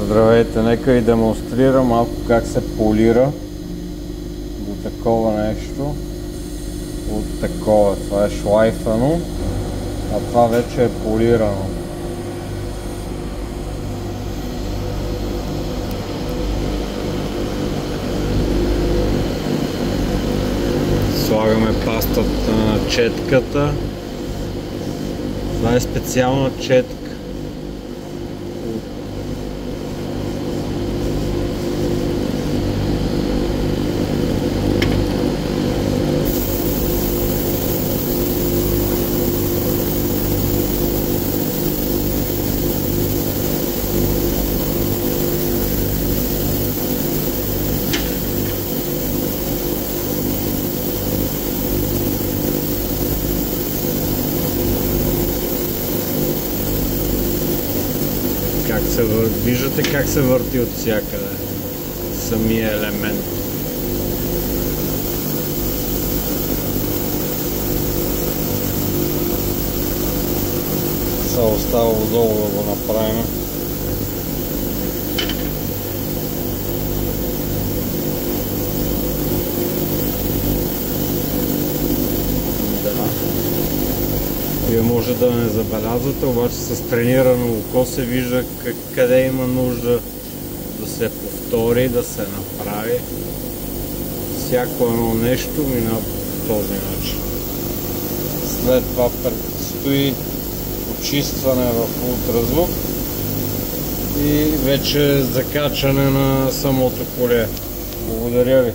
Здравейте, нека ви демонстрирам малко как се полира до такова нещо. От такова, това е шлайфано, а това вече е полирано. Слагаме пастата на четката. Това е специална четка. Виждате как се върти от всякъде самия елемент. Сега остава отдолу да го направим. Вие може да не забелязвате, обаче с тренирано око се вижда къде има нужда да се повтори, да се направи. Всяко едно нещо минава по този начин. След това предстои почистване в ултразвук и вече закачане на самото коле. Благодаря ви.